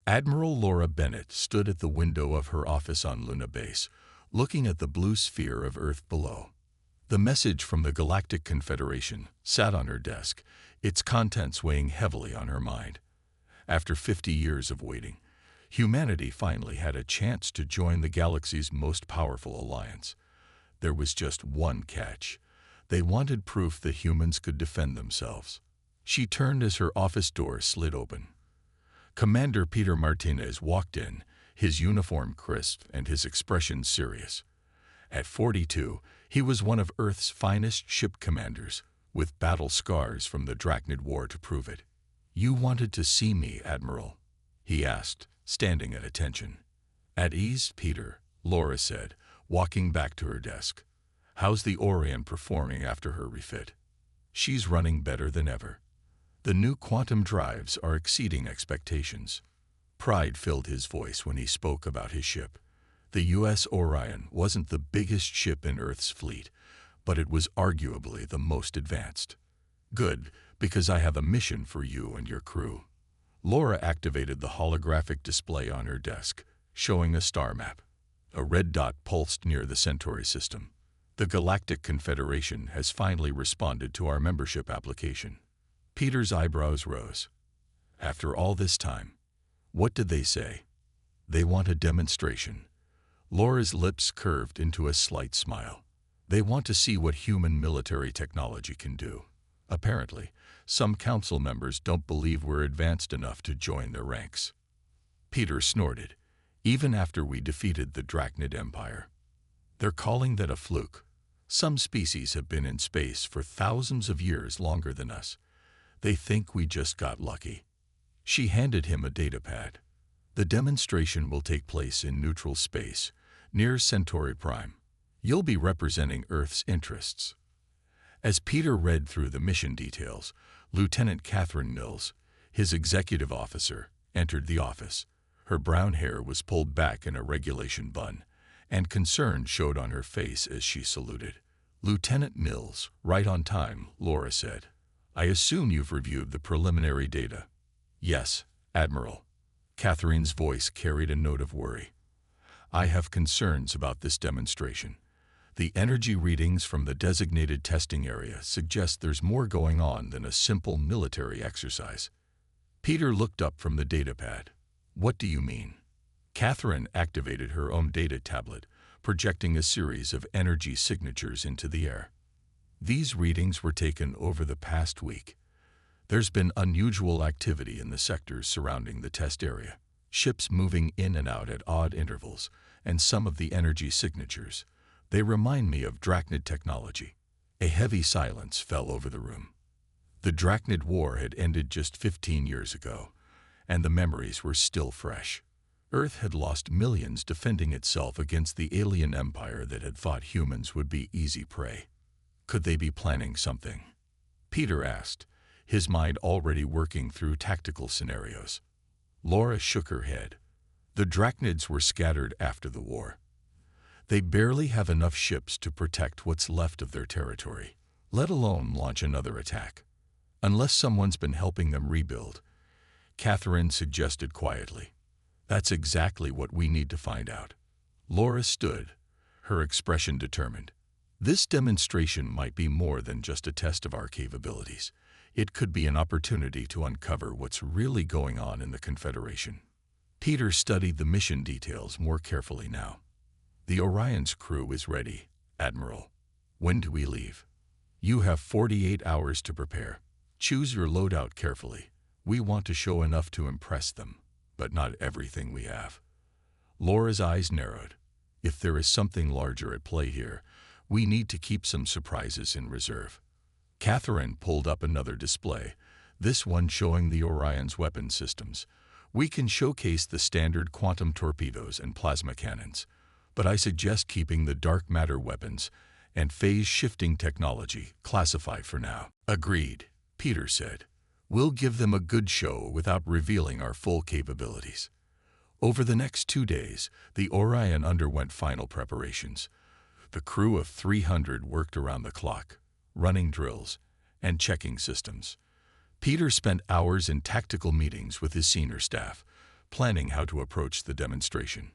Admiral Laura Bennett stood at the window of her office on Luna Base, looking at the blue sphere of Earth below. The message from the Galactic Confederation sat on her desk, its contents weighing heavily on her mind. After 50 years of waiting, humanity finally had a chance to join the galaxy's most powerful alliance. There was just one catch. They wanted proof that humans could defend themselves. She turned as her office door slid open. Commander Peter Martinez walked in, his uniform crisp and his expression serious. At 42, he was one of Earth's finest ship commanders, with battle scars from the Drachnid War to prove it. "You wanted to see me, Admiral?" he asked, standing at attention. "At ease, Peter," Laura said, walking back to her desk. "How's the Orion performing after her refit?" "She's running better than ever. The new quantum drives are exceeding expectations." Pride filled his voice when he spoke about his ship. The U.S. Orion wasn't the biggest ship in Earth's fleet, but it was arguably the most advanced. "Good, because I have a mission for you and your crew." Laura activated the holographic display on her desk, showing a star map. A red dot pulsed near the Centauri system. "The Galactic Confederation has finally responded to our membership application." Peter's eyebrows rose. After all this time, what did they say? "They want a demonstration." Laura's lips curved into a slight smile. "They want to see what human military technology can do." Apparently, some council members don't believe we're advanced enough to join their ranks. Peter snorted. "Even after we defeated the Drachnid Empire." "They're calling that a fluke. Some species have been in space for thousands of years longer than us. They think we just got lucky." She handed him a datapad. "The demonstration will take place in neutral space, near Centauri Prime. You'll be representing Earth's interests." As Peter read through the mission details, Lieutenant Catherine Mills, his executive officer, entered the office. Her brown hair was pulled back in a regulation bun, and concern showed on her face as she saluted. "Lieutenant Mills, right on time," Laura said. "I assume you've reviewed the preliminary data." "Yes, Admiral." Catherine's voice carried a note of worry. "I have concerns about this demonstration. The energy readings from the designated testing area suggest there's more going on than a simple military exercise." Peter looked up from the datapad. "What do you mean?" Catherine activated her own data tablet, projecting a series of energy signatures into the air. "These readings were taken over the past week. There's been unusual activity in the sectors surrounding the test area. Ships moving in and out at odd intervals, and some of the energy signatures. They remind me of Drachnid technology." A heavy silence fell over the room. The Drachnid War had ended just 15 years ago, and the memories were still fresh. Earth had lost millions defending itself against the alien empire that had thought humans would be easy prey. Could they be planning something? Peter asked, his mind already working through tactical scenarios. Laura shook her head. "The Drachnids were scattered after the war. They barely have enough ships to protect what's left of their territory, let alone launch another attack. Unless someone's been helping them rebuild," Catherine suggested quietly. "That's exactly what we need to find out." Laura stood, her expression determined. "This demonstration might be more than just a test of our capabilities. It could be an opportunity to uncover what's really going on in the Confederation." Peter studied the mission details more carefully now. "The Orion's crew is ready, Admiral. When do we leave?" "You have 48 hours to prepare. Choose your loadout carefully. We want to show enough to impress them, but not everything we have." Laura's eyes narrowed. "If there is something larger at play here, we need to keep some surprises in reserve." Catherine pulled up another display, this one showing the Orion's weapon systems. "We can showcase the standard quantum torpedoes and plasma cannons, but I suggest keeping the dark matter weapons and phase-shifting technology classified for now." "Agreed," Peter said. "We'll give them a good show without revealing our full capabilities." Over the next 2 days, the Orion underwent final preparations. The crew of 300 worked around the clock, running drills and checking systems. Peter spent hours in tactical meetings with his senior staff, planning how to approach the demonstration.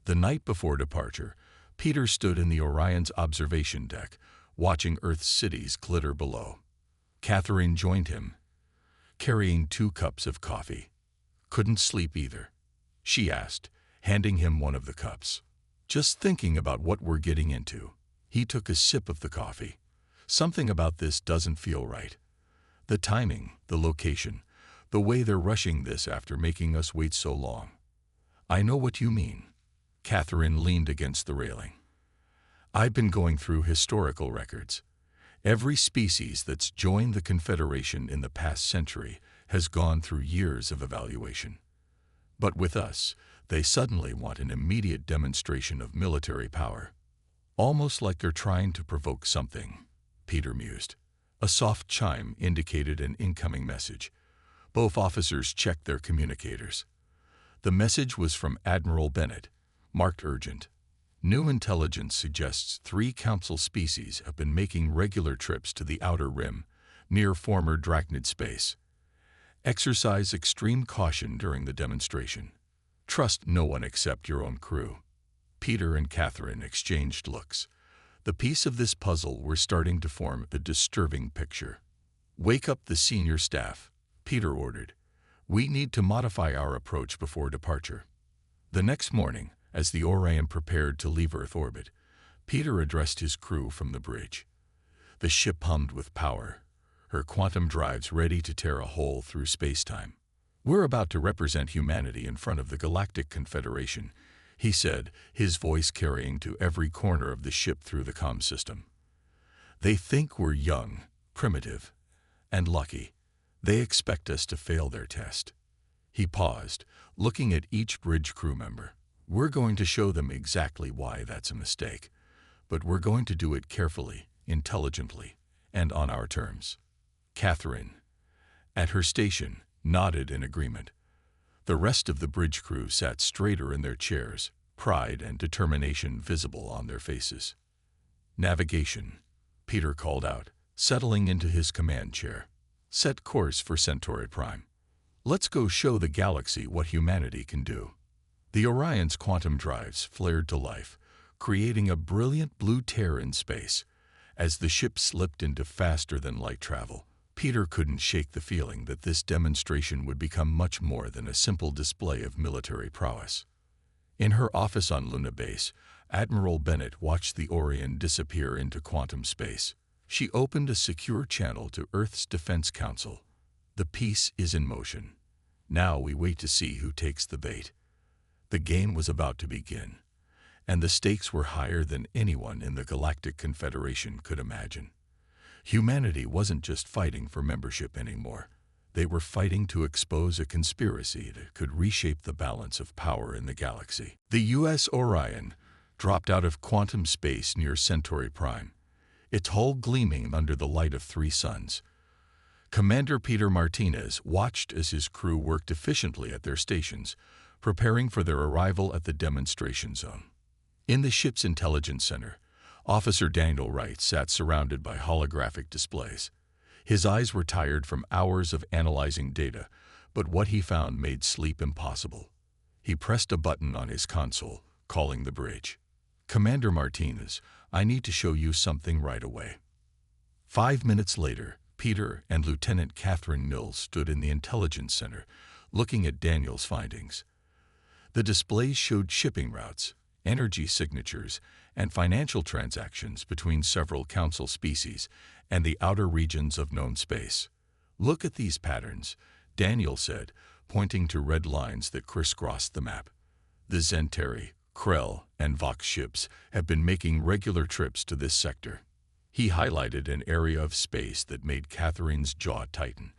The night before departure, Peter stood in the Orion's observation deck, watching Earth's cities glitter below. Catherine joined him, carrying 2 cups of coffee. "Couldn't sleep either?" she asked, handing him one of the cups. "Just thinking about what we're getting into." He took a sip of the coffee. "Something about this doesn't feel right. The timing, the location, the way they're rushing this after making us wait so long." "I know what you mean." Catherine leaned against the railing. "I've been going through historical records. Every species that's joined the Confederation in the past century has gone through years of evaluation. But with us, they suddenly want an immediate demonstration of military power. Almost like they're trying to provoke something," Peter mused. A soft chime indicated an incoming message. Both officers checked their communicators. The message was from Admiral Bennett, marked urgent. "New intelligence suggests 3 council species have been making regular trips to the outer rim, near former Drachnid space. Exercise extreme caution during the demonstration. Trust no one except your own crew." Peter and Catherine exchanged looks. The piece of this puzzle were starting to form a disturbing picture. "Wake up the senior staff," Peter ordered. "We need to modify our approach before departure." The next morning, as the Orion prepared to leave Earth orbit, Peter addressed his crew from the bridge. The ship hummed with power, her quantum drives ready to tear a hole through space-time. "We're about to represent humanity in front of the Galactic Confederation," he said, his voice carrying to every corner of the ship through the comm system. "They think we're young, primitive, and lucky. They expect us to fail their test." He paused, looking at each bridge crew member. "We're going to show them exactly why that's a mistake, but we're going to do it carefully, intelligently, and on our terms." Catherine, at her station, nodded in agreement. The rest of the bridge crew sat straighter in their chairs, pride and determination visible on their faces. "Navigation," Peter called out, settling into his command chair. "Set course for Centauri Prime. Let's go show the galaxy what humanity can do." The Orion's quantum drives flared to life, creating a brilliant blue tear in space. As the ship slipped into faster-than-light travel, Peter couldn't shake the feeling that this demonstration would become much more than a simple display of military prowess. In her office on Luna Base, Admiral Bennett watched the Orion disappear into quantum space. She opened a secure channel to Earth's Defense Council. "The piece is in motion. Now we wait to see who takes the bait." The game was about to begin, and the stakes were higher than anyone in the Galactic Confederation could imagine. Humanity wasn't just fighting for membership anymore. They were fighting to expose a conspiracy that could reshape the balance of power in the galaxy. The U.S. Orion dropped out of quantum space near Centauri Prime, its hull gleaming under the light of 3 suns. Commander Peter Martinez watched as his crew worked efficiently at their stations, preparing for their arrival at the demonstration zone. In the ship's intelligence center, Officer Daniel Wright sat surrounded by holographic displays. His eyes were tired from hours of analyzing data, but what he found made sleep impossible. He pressed a button on his console, calling the bridge. "Commander Martinez, I need to show you something right away." 5 minutes later, Peter and Lieutenant Catherine Mills stood in the intelligence center, looking at Daniel's findings. The displays showed shipping routes, energy signatures, and financial transactions between several council species and the outer regions of known space. "Look at these patterns," Daniel said, pointing to red lines that crisscrossed the map. "The Zentari, Krell, and Vox ships have been making regular trips to this sector." He highlighted an area of space that made Catherine's jaw tighten.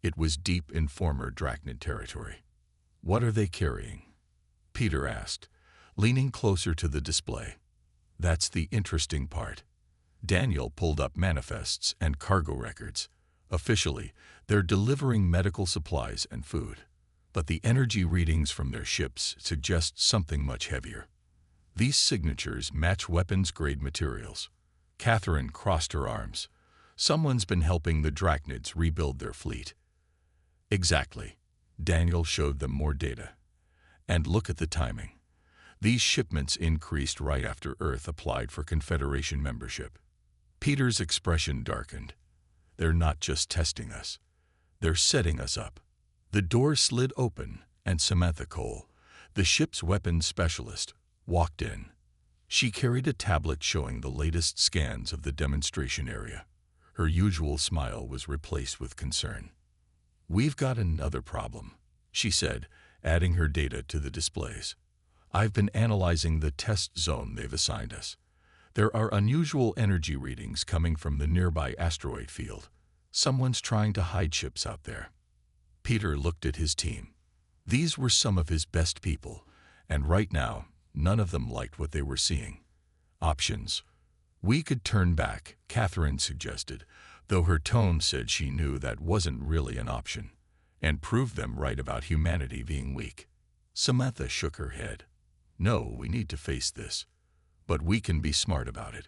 It was deep in former Drachnid territory. "What are they carrying?" Peter asked, leaning closer to the display. "That's the interesting part." Daniel pulled up manifests and cargo records. Officially, they're delivering medical supplies and food. But the energy readings from their ships suggest something much heavier. These signatures match weapons-grade materials. Catherine crossed her arms. "Someone's been helping the Drachnids rebuild their fleet." "Exactly." Daniel showed them more data. And look at the timing. These shipments increased right after Earth applied for Confederation membership. Peter's expression darkened. They're not just testing us. They're setting us up. The door slid open, and Samantha Cole, the ship's weapons specialist, walked in. She carried a tablet showing the latest scans of the demonstration area. Her usual smile was replaced with concern. "We've got another problem," she said, adding her data to the displays. "I've been analyzing the test zone they've assigned us. There are unusual energy readings coming from the nearby asteroid field. Someone's trying to hide ships out there." Peter looked at his team. These were some of his best people, and right now, none of them liked what they were seeing. Options. "We could turn back," Catherine suggested, though her tone said she knew that wasn't really an option, "and prove them right about humanity being weak." Samantha shook her head. "No, we need to face this. But we can be smart about it."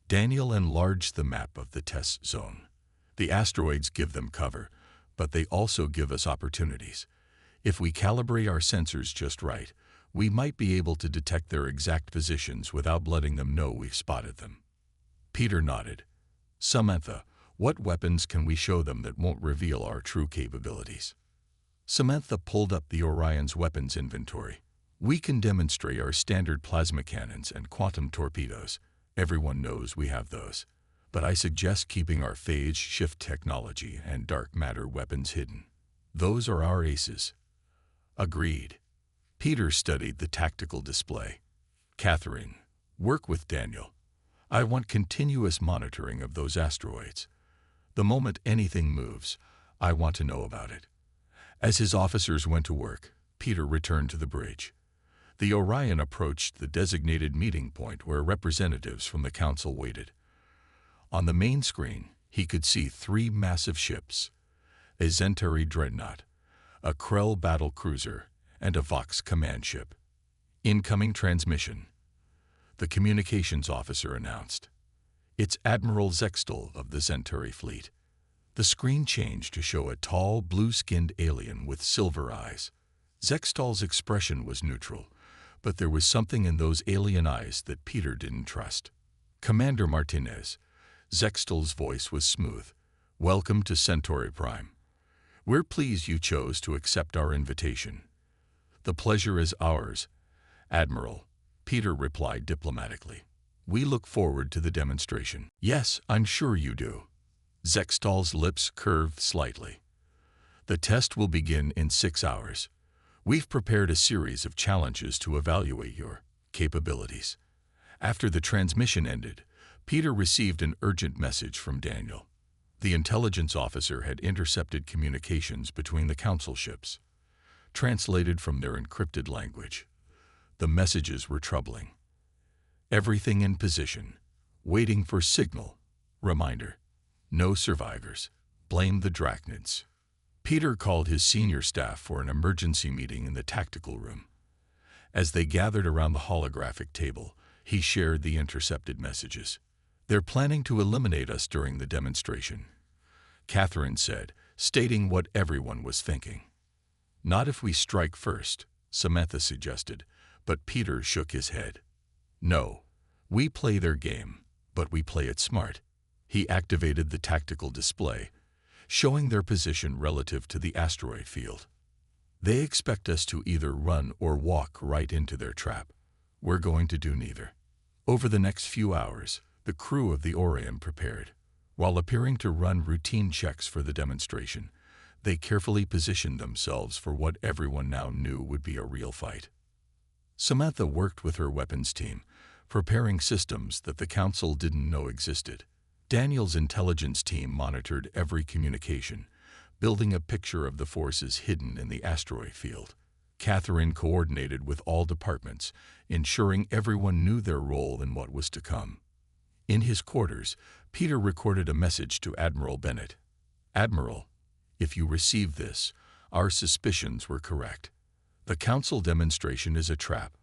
Daniel enlarged the map of the test zone. "The asteroids give them cover, but they also give us opportunities. If we calibrate our sensors just right, we might be able to detect their exact positions without letting them know we've spotted them." Peter nodded. "Samantha, what weapons can we show them that won't reveal our true capabilities?" Samantha pulled up the Orion's weapons inventory. "We can demonstrate our standard plasma cannons and quantum torpedoes. Everyone knows we have those. But I suggest keeping our phase shift technology and dark matter weapons hidden. Those are our aces." "Agreed." Peter studied the tactical display. "Catherine, work with Daniel. I want continuous monitoring of those asteroids. The moment anything moves, I want to know about it." As his officers went to work, Peter returned to the bridge. The Orion approached the designated meeting point where representatives from the council waited. On the main screen, he could see 3 massive ships: a Centauri dreadnought, a Krell battle cruiser, and a Vox command ship. "Incoming transmission," the communications officer announced. "It's Admiral Zextal of the Centauri fleet." The screen changed to show a tall, blue-skinned alien with silver eyes. Zextal's expression was neutral, but there was something in those alien eyes that Peter didn't trust. "Commander Martinez," Zextal's voice was smooth. "Welcome to Centauri Prime. We're pleased you chose to accept our invitation." "The pleasure is ours, Admiral," Peter replied diplomatically. "We look forward to the demonstration." "Yes, I'm sure you do." Zextal's lips curved slightly. "The test will begin in 6 hours. We've prepared a series of challenges to evaluate your capabilities." After the transmission ended, Peter received an urgent message from Daniel. The intelligence officer had intercepted communications between the council ships, translated from their encrypted language. The messages were troubling. "Everything in position. Waiting for signal. Reminder. No survivors. Blame the Drachnids." Peter called his senior staff for an emergency meeting in the tactical room. As they gathered around the holographic table, he shared the intercepted messages. "They're planning to eliminate us during the demonstration," Catherine said, stating what everyone was thinking. "Not if we strike first," Samantha suggested, but Peter shook his head. "No, we play their game, but we play it smart." He activated the tactical display, showing their position relative to the asteroid field. "They expect us to either run or walk right into their trap. We're going to do neither." Over the next few hours, the crew of the Orion prepared. While appearing to run routine checks for the demonstration, they carefully positioned themselves for what everyone now knew would be a real fight. Samantha worked with her weapons team, preparing systems that the Council didn't know existed. Daniel's intelligence team monitored every communication, building a picture of the forces hidden in the asteroid field. Catherine coordinated with all departments, ensuring everyone knew their role in what was to come. In his quarters, Peter recorded a message to Admiral Bennett. "Admiral, if you receive this, our suspicions were correct. The Council demonstration is a trap,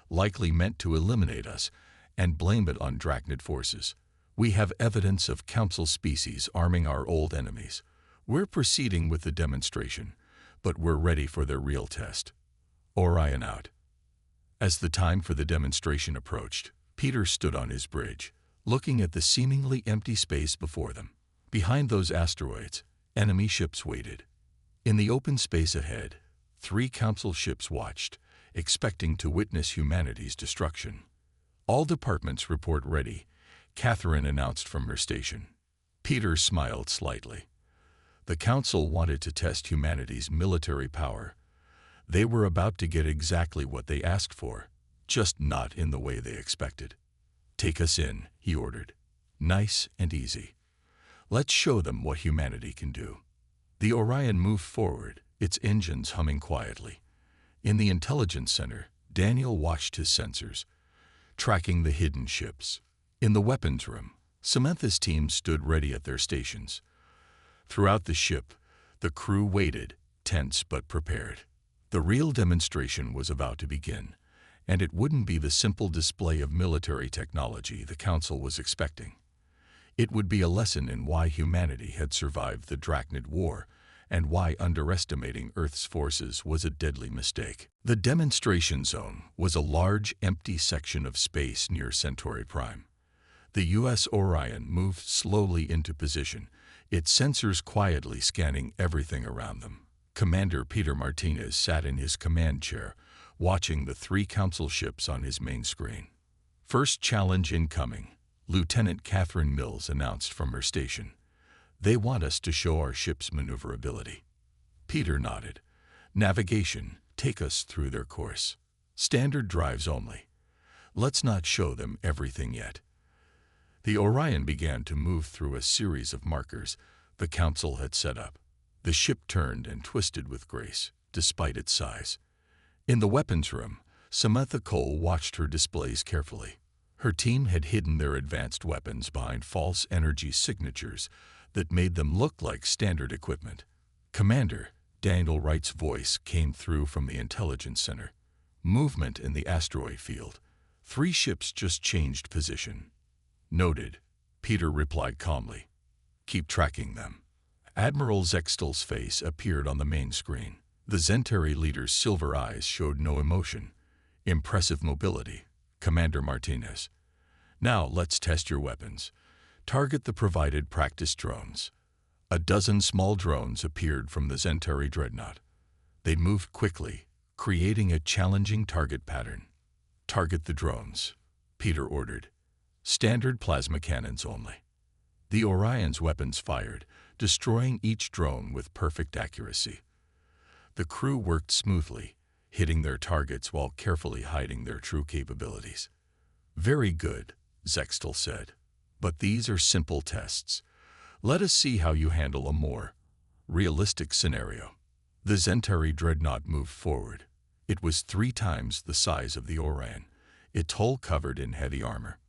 likely meant to eliminate us and blame it on Drachnid forces. We have evidence of Council species arming our old enemies. We're proceeding with the demonstration, but we're ready for their real test. Orion out. As the time for the demonstration approached, Peter stood on his bridge, looking at the seemingly empty space before them. Behind those asteroids, enemy ships waited. In the open space ahead, 3 council ships watched, expecting to witness humanity's destruction. "All departments report ready," Catherine announced from her station. Peter smiled slightly. The council wanted to test humanity's military power. They were about to get exactly what they asked for, just not in the way they expected. "Take us in," he ordered. "Nice and easy. Let's show them what humanity can do." The Orion moved forward, its engines humming quietly. In the intelligence center, Daniel watched his sensors, tracking the hidden ships. In the weapons room, Samantha's team stood ready at their stations. Throughout the ship, the crew waited, tense but prepared. The real demonstration was about to begin, and it wouldn't be the simple display of military technology the Council was expecting. It would be a lesson in why humanity had survived the Drachnid War and why underestimating Earth's forces was a deadly mistake. The demonstration zone was a large, empty section of space near Centauri Prime. The U.S. Orion moved slowly into position, its sensors quietly scanning everything around them. Commander Peter Martinez sat in his command chair, watching the 3 council ships on his main screen. "First challenge incoming," Lieutenant Catherine Mills announced from her station. "They want us to show our ship's maneuverability." Peter nodded. "Navigation, take us through their course. Standard drives only. Let's not show them everything yet." The Orion began to move through a series of markers the Council had set up. The ship turned and twisted with grace, despite its size. In the weapons room, Samantha Cole watched her displays carefully. Her team had hidden their advanced weapons behind false energy signatures that made them look like standard equipment. "Commander," Daniel Wright's voice came through from the intelligence center. "Movement in the asteroid field. 3 ships just changed position." "Noted," Peter replied calmly. "Keep tracking them." Admiral Zextel's face appeared on the main screen. The Centauri leader's silver eyes showed no emotion. "Impressive mobility, Commander Martinez. Now let's test your weapons. Target the provided practice drones." A dozen small drones appeared from the Centauri dreadnought. They moved quickly, creating a challenging target pattern. "Target the drones," Peter ordered. "Standard plasma cannons only." The Orion's weapons fired, destroying each drone with perfect accuracy. The crew worked smoothly, hitting their targets while carefully hiding their true capabilities. "Very good," Zextel said. "But these are simple tests. Let us see how you handle a more realistic scenario." The Centauri dreadnought moved forward. It was 3 times the size of the Orion, its hull covered in heavy armor.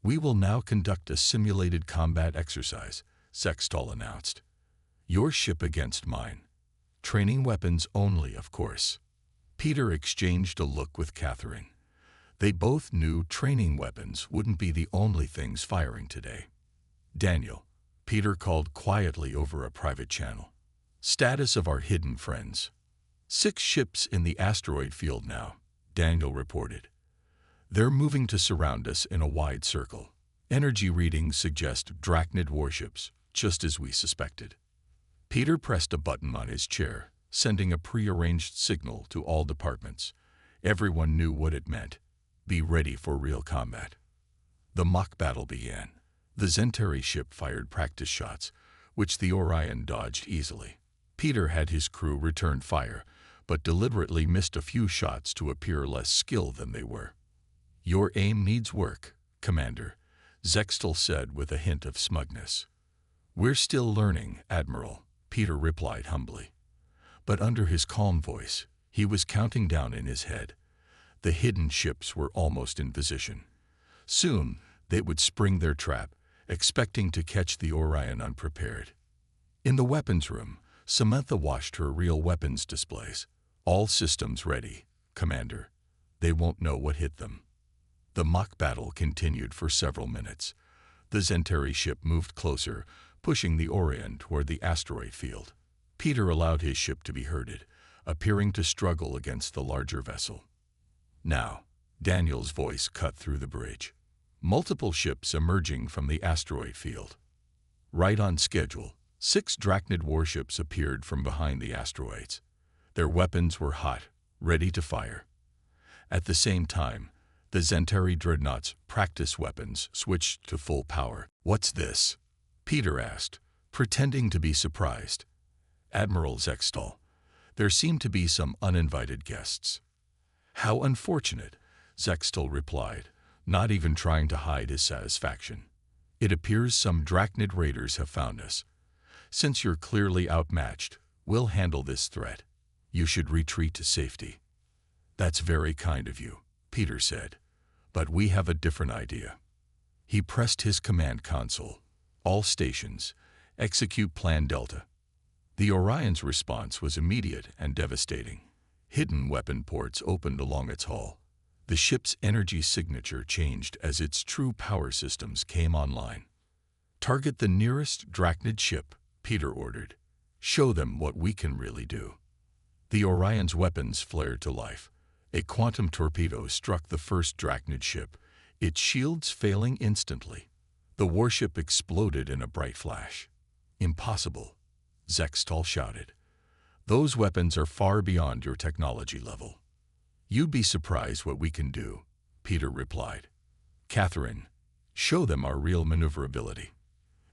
"We will now conduct a simulated combat exercise," Zextel announced. "Your ship against mine. Training weapons only, of course." Peter exchanged a look with Catherine. They both knew training weapons wouldn't be the only things firing today. "Daniel," Peter called quietly over a private channel. "Status of our hidden friends." 6 ships in the asteroid field now," Daniel reported. "They're moving to surround us in a wide circle. Energy readings suggest Drachnid warships, just as we suspected." Peter pressed a button on his chair, sending a prearranged signal to all departments. Everyone knew what it meant. Be ready for real combat. The mock battle began. The Centauri ship fired practice shots, which the Orion dodged easily. Peter had his crew return fire, but deliberately missed a few shots to appear less skilled than they were. "Your aim needs work, Commander," Zextel said with a hint of smugness. "We're still learning, Admiral," Peter replied humbly. But under his calm voice, he was counting down in his head. The hidden ships were almost in position. Soon, they would spring their trap, expecting to catch the Orion unprepared. In the weapons room, Samantha watched her real weapons displays. "All systems ready, Commander. They won't know what hit them." The mock battle continued for several minutes. The Centauri ship moved closer, pushing the Orion toward the asteroid field. Peter allowed his ship to be herded, appearing to struggle against the larger vessel. Now, Daniel's voice cut through the bridge. Multiple ships emerging from the asteroid field. Right on schedule, 6 Drachnid warships appeared from behind the asteroids. Their weapons were hot, ready to fire. At the same time, the Zentari dreadnoughts' practice weapons switched to full power. "What's this?" Peter asked, pretending to be surprised. "Admiral Zextal, there seem to be some uninvited guests." "How unfortunate," Zextal replied, not even trying to hide his satisfaction. "It appears some Drachnid raiders have found us. Since you're clearly outmatched, we'll handle this threat. You should retreat to safety." "That's very kind of you," Peter said, "but we have a different idea." He pressed his command console. "All stations, execute Plan Delta." The Orion's response was immediate and devastating. Hidden weapon ports opened along its hull. The ship's energy signature changed as its true power systems came online. "Target the nearest Drachnid ship," Peter ordered. "Show them what we can really do." The Orion's weapons flared to life. A quantum torpedo struck the first Drachnid ship, its shields failing instantly. The warship exploded in a bright flash. "Impossible," Zextal shouted. "Those weapons are far beyond your technology level." "You'd be surprised what we can do," Peter replied. "Catherine, show them our real maneuverability."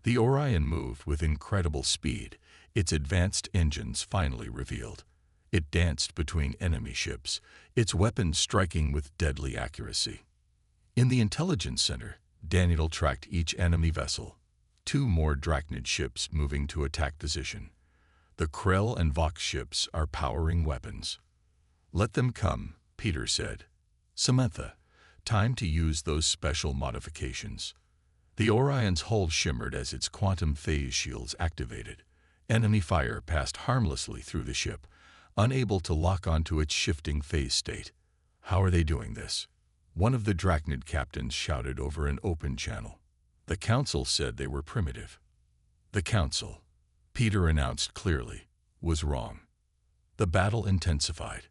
The Orion moved with incredible speed, its advanced engines finally revealed. It danced between enemy ships, its weapons striking with deadly accuracy. In the intelligence center, Daniel tracked each enemy vessel, 2 more Drachnid ships moving to attack position. The Krell and Vox ships are powering weapons. "Let them come," Peter said. "Samantha, time to use those special modifications." The Orion's hull shimmered as its quantum phase shields activated. Enemy fire passed harmlessly through the ship, unable to lock onto its shifting phase state. "How are they doing this?" one of the Drachnid captains shouted over an open channel. "The Council said they were primitive." The Council, Peter announced clearly, was wrong. The battle intensified.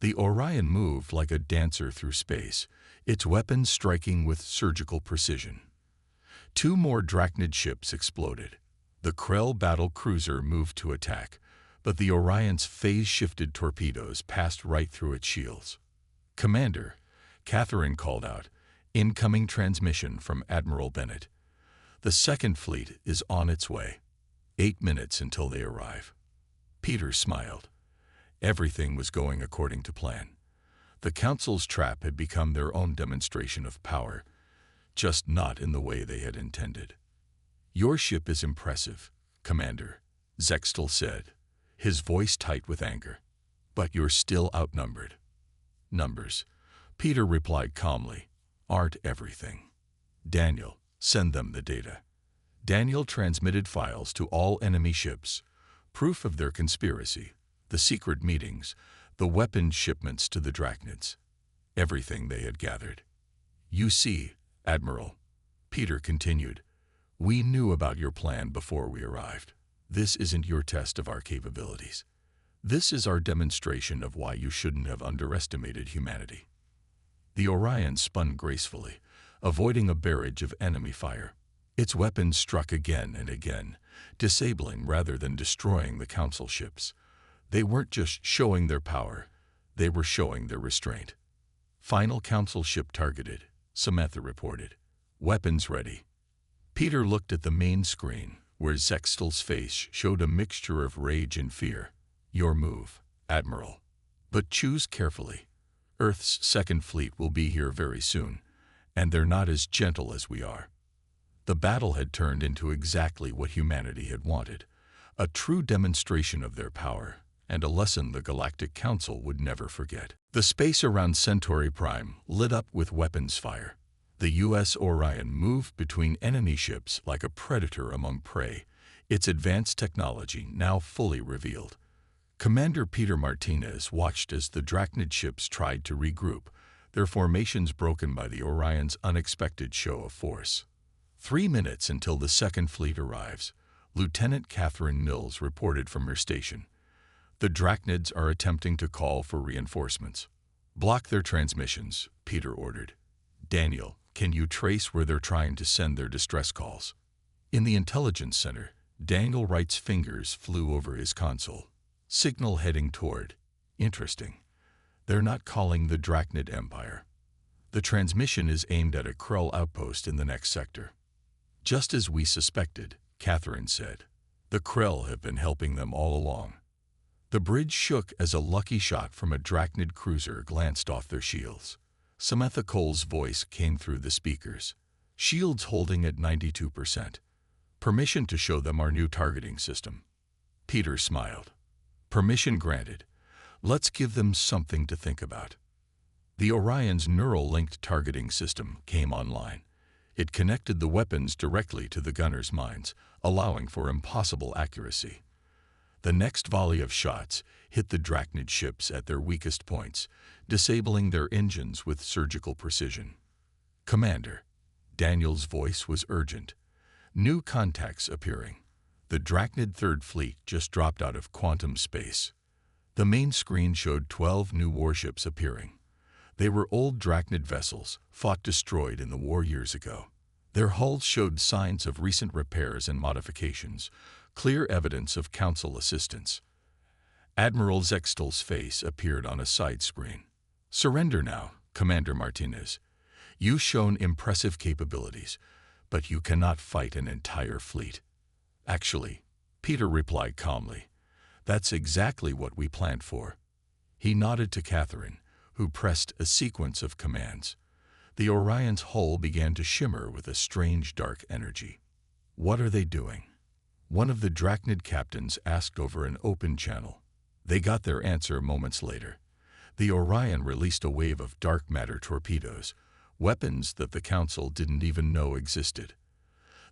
The Orion moved like a dancer through space, its weapons striking with surgical precision. 2 more Drachnid ships exploded. The Krell battle cruiser moved to attack, but the Orion's phase-shifted torpedoes passed right through its shields. "Commander," Catherine called out, "incoming transmission from Admiral Bennett. The Second Fleet is on its way. 8 minutes until they arrive." Peter smiled. Everything was going according to plan. The Council's trap had become their own demonstration of power, just not in the way they had intended. "Your ship is impressive, Commander," Zextal said, his voice tight with anger. "But you're still outnumbered." "Numbers," Peter replied calmly, "aren't everything. Daniel, send them the data." Daniel transmitted files to all enemy ships, proof of their conspiracy, the secret meetings, the weapons shipments to the Drachnids. Everything they had gathered. "You see, Admiral," Peter continued, "we knew about your plan before we arrived. This isn't your test of our capabilities. This is our demonstration of why you shouldn't have underestimated humanity." The Orion spun gracefully, avoiding a barrage of enemy fire. Its weapons struck again and again, disabling rather than destroying the Council ships. They weren't just showing their power, they were showing their restraint. "Final Council ship targeted," Samantha reported. "Weapons ready." Peter looked at the main screen, where Zextal's face showed a mixture of rage and fear. "Your move, Admiral. But choose carefully. Earth's Second Fleet will be here very soon, and they're not as gentle as we are." The battle had turned into exactly what humanity had wanted, a true demonstration of their power, and a lesson the Galactic Council would never forget. The space around Centauri Prime lit up with weapons fire. The U.S. Orion moved between enemy ships like a predator among prey, its advanced technology now fully revealed. Commander Peter Martinez watched as the Drachnid ships tried to regroup, their formations broken by the Orion's unexpected show of force. 3 minutes until the Second Fleet arrives, Lieutenant Catherine Nils reported from her station. The Drachnids are attempting to call for reinforcements. Block their transmissions, Peter ordered. Daniel, can you trace where they're trying to send their distress calls? In the intelligence center, Daniel Wright's fingers flew over his console. Signal heading toward. Interesting. They're not calling the Drachnid Empire. The transmission is aimed at a Krell outpost in the next sector. Just as we suspected, Catherine said. The Krell have been helping them all along. The bridge shook as a lucky shot from a Drachnid cruiser glanced off their shields. Samantha Cole's voice came through the speakers. Shields holding at 92%. Permission to show them our new targeting system. Peter smiled. Permission granted. Let's give them something to think about. The Orion's neural-linked targeting system came online. It connected the weapons directly to the gunners' minds, allowing for impossible accuracy. The next volley of shots hit the Drachnid ships at their weakest points, disabling their engines with surgical precision. Commander, Daniel's voice was urgent. New contacts appearing. The Drachnid Third Fleet just dropped out of quantum space. The main screen showed 12 new warships appearing. They were old Drachnid vessels, fought destroyed in the war years ago. Their hulls showed signs of recent repairs and modifications, clear evidence of Council assistance. Admiral Zextel's face appeared on a side screen. Surrender now, Commander Martinez. You've shown impressive capabilities, but you cannot fight an entire fleet. Actually, Peter replied calmly, that's exactly what we planned for. He nodded to Catherine, who pressed a sequence of commands. The Orion's hull began to shimmer with a strange dark energy. What are they doing? One of the Drachnid captains asked over an open channel. They got their answer moments later. The Orion released a wave of dark matter torpedoes, weapons that the Council didn't even know existed.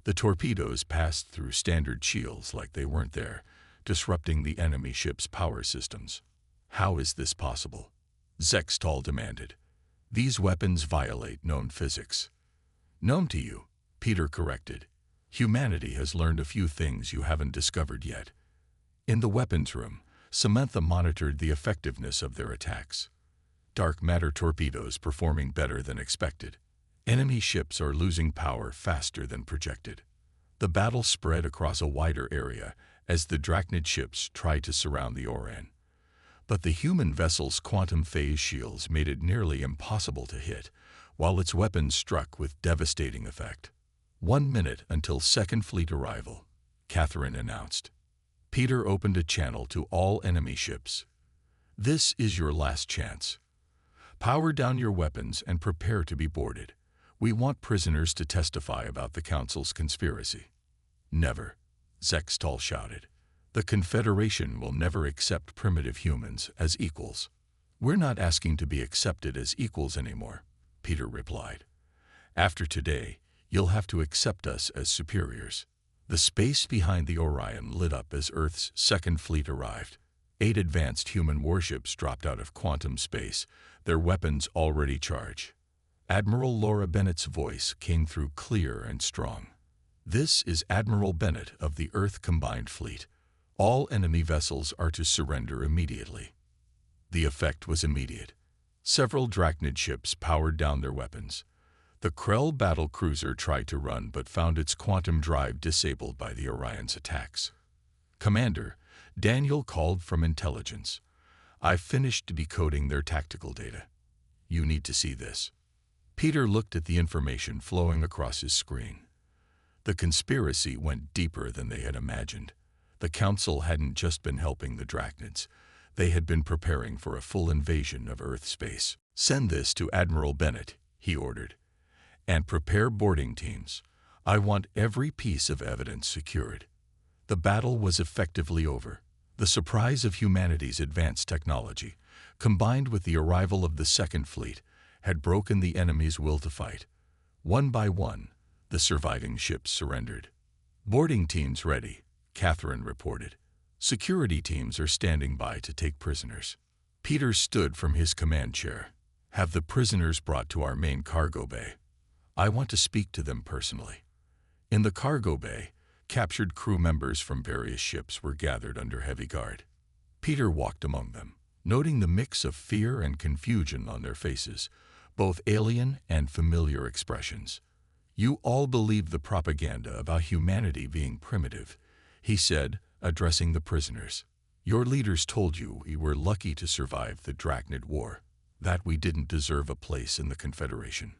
The torpedoes passed through standard shields like they weren't there, disrupting the enemy ship's power systems. How is this possible? Zextal demanded. These weapons violate known physics. Known to you, Peter corrected. Humanity has learned a few things you haven't discovered yet. In the weapons room, Samantha monitored the effectiveness of their attacks. Dark matter torpedoes performing better than expected. Enemy ships are losing power faster than projected. The battle spread across a wider area as the Drachnid ships tried to surround the Orion. But the human vessel's quantum phase shields made it nearly impossible to hit, while its weapons struck with devastating effect. 1 minute until Second Fleet arrival, Catherine announced. Peter opened a channel to all enemy ships. This is your last chance. Power down your weapons and prepare to be boarded. We want prisoners to testify about the Council's conspiracy. Never, Zextal shouted. The Confederation will never accept primitive humans as equals. We're not asking to be accepted as equals anymore, Peter replied. After today, you'll have to accept us as superiors. The space behind the Orion lit up as Earth's Second Fleet arrived. 8 advanced human warships dropped out of quantum space, their weapons already charged. Admiral Laura Bennett's voice came through clear and strong. This is Admiral Bennett of the Earth Combined Fleet. All enemy vessels are to surrender immediately. The effect was immediate. Several Drachnid ships powered down their weapons. The Krell battle cruiser tried to run but found its quantum drive disabled by the Orion's attacks. Commander, Daniel called from intelligence. I've finished decoding their tactical data. You need to see this. Peter looked at the information flowing across his screen. The conspiracy went deeper than they had imagined. The Council hadn't just been helping the Drachnids. They had been preparing for a full invasion of Earth space. Send this to Admiral Bennett, he ordered. And prepare boarding teams. I want every piece of evidence secured. The battle was effectively over. The surprise of humanity's advanced technology, combined with the arrival of the Second Fleet, had broken the enemy's will to fight. One by one, the surviving ships surrendered. Boarding teams ready, Catherine reported. Security teams are standing by to take prisoners. Peter stood from his command chair. Have the prisoners brought to our main cargo bay. I want to speak to them personally. In the cargo bay, captured crew members from various ships were gathered under heavy guard. Peter walked among them, noting the mix of fear and confusion on their faces, both alien and familiar expressions. "You all believe the propaganda about humanity being primitive," he said, addressing the prisoners. "Your leaders told you we were lucky to survive the Drachnid War, that we didn't deserve a place in the Confederation."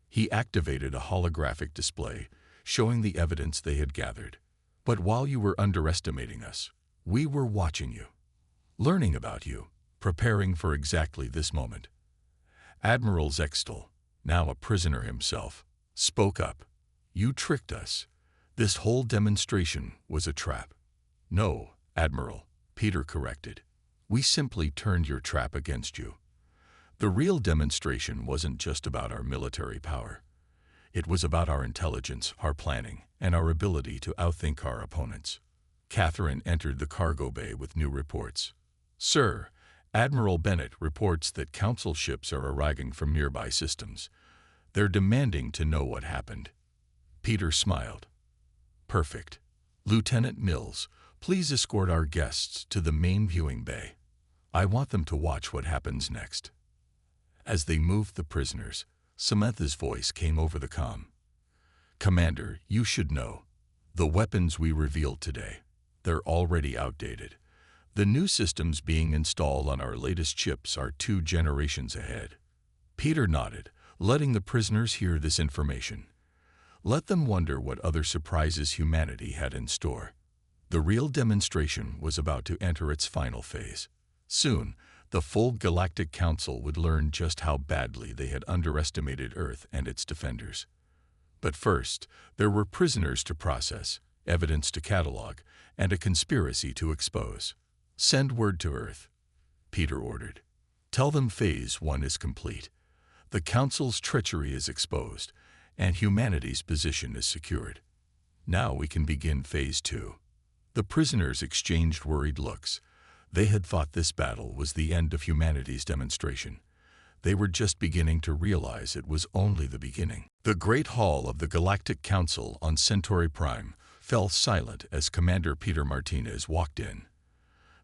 He activated a holographic display, showing the evidence they had gathered. "But while you were underestimating us, we were watching you, learning about you, preparing for exactly this moment." Admiral Zextel, now a prisoner himself, spoke up. "You tricked us. This whole demonstration was a trap." "No, Admiral," Peter corrected. "We simply turned your trap against you. The real demonstration wasn't just about our military power. It was about our intelligence, our planning, and our ability to outthink our opponents." Catherine entered the cargo bay with new reports. "Sir, Admiral Bennett reports that Council ships are arriving from nearby systems. They're demanding to know what happened." Peter smiled. "Perfect. Lieutenant Mills, please escort our guests to the main viewing bay. I want them to watch what happens next." As they moved the prisoners, Samantha's voice came over the comm. "Commander, you should know. The weapons we revealed today, they're already outdated. The new systems being installed on our latest chips are 2 generations ahead." Peter nodded, letting the prisoners hear this information. Let them wonder what other surprises humanity had in store. The real demonstration was about to enter its final phase. Soon, the full Galactic Council would learn just how badly they had underestimated Earth and its defenders. But first, there were prisoners to process, evidence to catalog, and a conspiracy to expose. "Send word to Earth," Peter ordered. "Tell them Phase 1 is complete. The Council's treachery is exposed, and humanity's position is secured. Now we can begin Phase 2. The prisoners exchanged worried looks. They had thought this battle was the end of humanity's demonstration. They were just beginning to realize it was only the beginning. The Great Hall of the Galactic Council on Centauri Prime fell silent as Commander Peter Martinez walked in.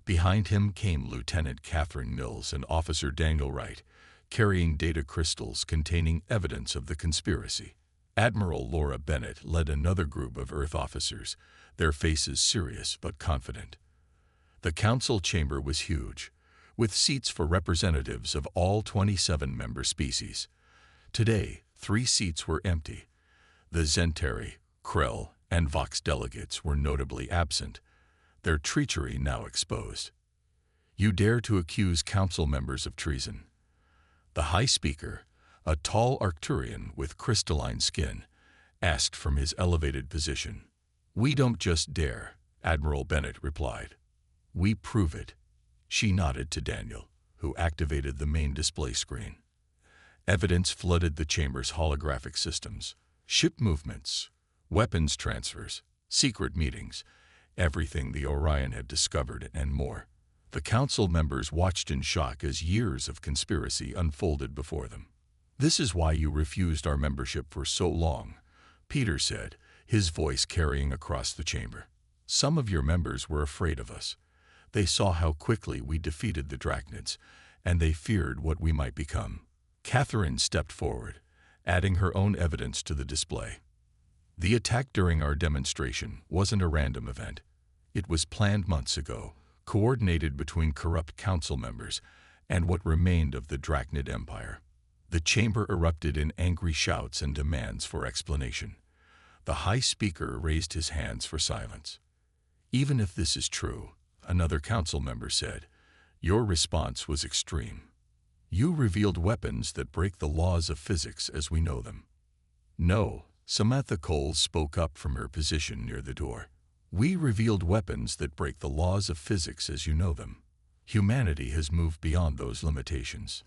Behind him came Lieutenant Catherine Mills and Officer Daniel Wright, carrying data crystals containing evidence of the conspiracy. Admiral Laura Bennett led another group of Earth officers, their faces serious but confident. The council chamber was huge, with seats for representatives of all 27 member species. Today, 3 seats were empty. The Zentari, Krell, and Vox delegates were notably absent, their treachery now exposed. "You dare to accuse council members of treason?" The High Speaker, a tall Arcturian with crystalline skin, asked from his elevated position. "We don't just dare," Admiral Bennett replied. "We prove it." She nodded to Daniel, who activated the main display screen. Evidence flooded the chamber's holographic systems. Ship movements, weapons transfers, secret meetings, everything the Orion had discovered and more. The council members watched in shock as years of conspiracy unfolded before them. "This is why you refused our membership for so long," Peter said, his voice carrying across the chamber. "Some of your members were afraid of us. They saw how quickly we defeated the Drachnids, and they feared what we might become." Catherine stepped forward, adding her own evidence to the display. "The attack during our demonstration wasn't a random event. It was planned months ago, coordinated between corrupt council members and what remained of the Drachnid Empire." The chamber erupted in angry shouts and demands for explanation. The High Speaker raised his hands for silence. "Even if this is true," another council member said, "your response was extreme. You revealed weapons that break the laws of physics as we know them." "No," Samantha Coles spoke up from her position near the door. "We revealed weapons that break the laws of physics as you know them. Humanity has moved beyond those limitations."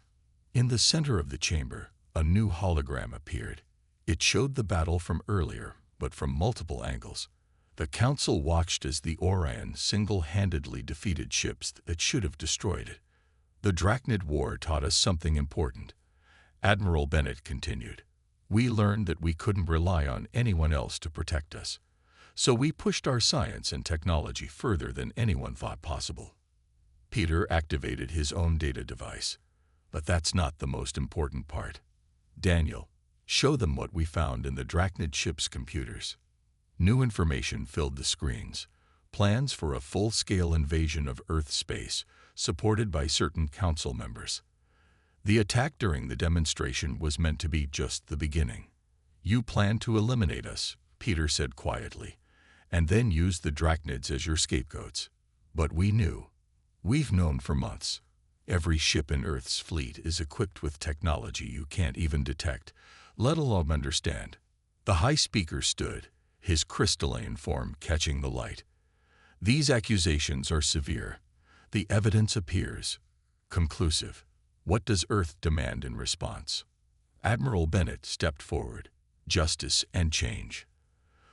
In the center of the chamber, a new hologram appeared. It showed the battle from earlier, but from multiple angles. The Council watched as the Orion single-handedly defeated ships that should have destroyed it. "The Drachnid War taught us something important," Admiral Bennett continued. "We learned that we couldn't rely on anyone else to protect us. So we pushed our science and technology further than anyone thought possible." Peter activated his own data device. But that's not the most important part. Daniel, show them what we found in the Drachnid ship's computers. New information filled the screens. Plans for a full-scale invasion of Earth space, supported by certain council members. The attack during the demonstration was meant to be just the beginning. You plan to eliminate us, Peter said quietly, and then use the Drachnids as your scapegoats. But we knew. We've known for months. Every ship in Earth's fleet is equipped with technology you can't even detect, let alone understand. The High Speaker stood, his crystalline form catching the light. These accusations are severe. The evidence appears conclusive. What does Earth demand in response? Admiral Bennett stepped forward. Justice and change.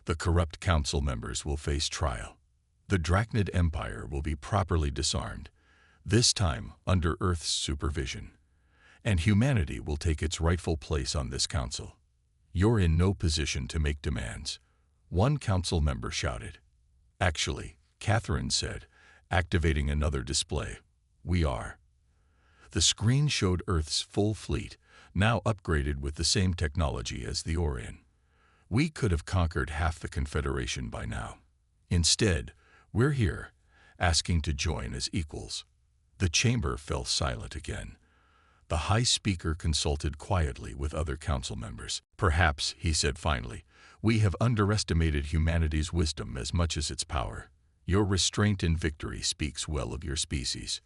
The corrupt council members will face trial. The Drachnid Empire will be properly disarmed, this time under Earth's supervision. And humanity will take its rightful place on this council. You're in no position to make demands, one council member shouted. Actually, Catherine said, activating another display. We are. The screen showed Earth's full fleet, now upgraded with the same technology as the Orion. We could have conquered half the Confederation by now. Instead, we're here, asking to join as equals. The chamber fell silent again. The High Speaker consulted quietly with other council members. Perhaps, he said finally, we have underestimated humanity's wisdom as much as its power. Your restraint in victory speaks well of your species.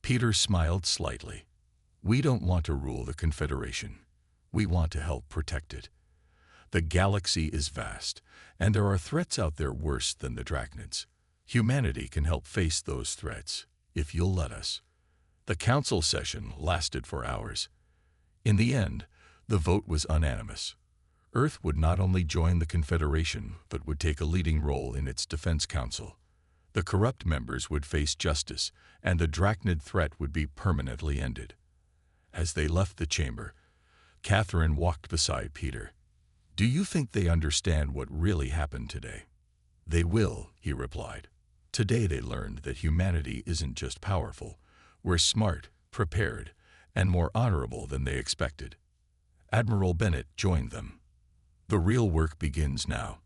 Peter smiled slightly. We don't want to rule the Confederation. We want to help protect it. The galaxy is vast, and there are threats out there worse than the Drachnids. Humanity can help face those threats, if you'll let us. The council session lasted for hours. In the end, the vote was unanimous. Earth would not only join the Confederation, but would take a leading role in its defense council. The corrupt members would face justice, and the Drachnid threat would be permanently ended. As they left the chamber, Catherine walked beside Peter. Do you think they understand what really happened today? They will, he replied. Today they learned that humanity isn't just powerful. We're smart, prepared, and more honorable than they expected. Admiral Bennett joined them. The real work begins now.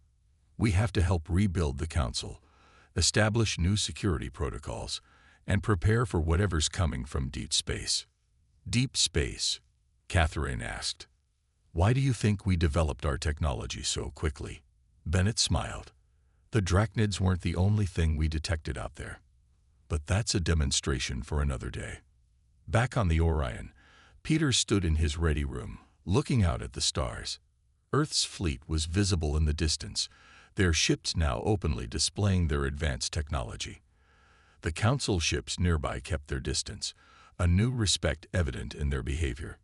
We have to help rebuild the council, establish new security protocols, and prepare for whatever's coming from deep space. Deep space? Catherine asked. Why do you think we developed our technology so quickly? Bennett smiled. The Drachnids weren't the only thing we detected out there. But that's a demonstration for another day. Back on the Orion, Peter stood in his ready room, looking out at the stars. Earth's fleet was visible in the distance, their ships now openly displaying their advanced technology. The council ships nearby kept their distance, a new respect evident in their behavior.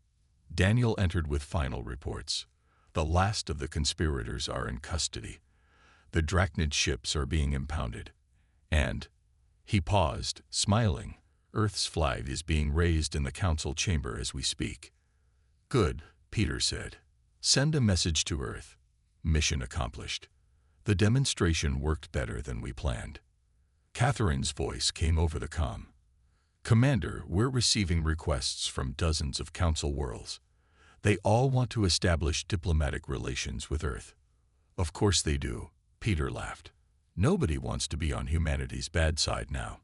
Daniel entered with final reports. The last of the conspirators are in custody. The Drachnid ships are being impounded. And, he paused, smiling, Earth's flag is being raised in the council chamber as we speak. Good, Peter said. Send a message to Earth. Mission accomplished. The demonstration worked better than we planned. Catherine's voice came over the comm. Commander, we're receiving requests from dozens of council worlds. They all want to establish diplomatic relations with Earth. Of course they do, Peter laughed. Nobody wants to be on humanity's bad side now.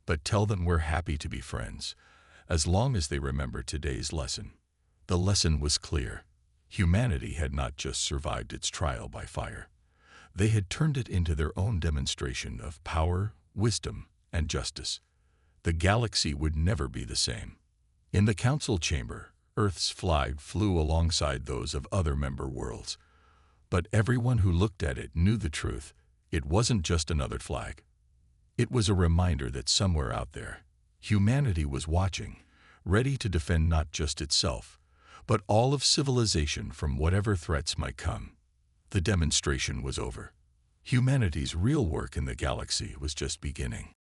But tell them we're happy to be friends, as long as they remember today's lesson. The lesson was clear. Humanity had not just survived its trial by fire. They had turned it into their own demonstration of power, wisdom, and justice. The galaxy would never be the same. In the council chamber, Earth's flag flew alongside those of other member worlds. But everyone who looked at it knew the truth. It wasn't just another flag. It was a reminder that somewhere out there, humanity was watching, ready to defend not just itself, but all of civilization from whatever threats might come. The demonstration was over. Humanity's real work in the galaxy was just beginning.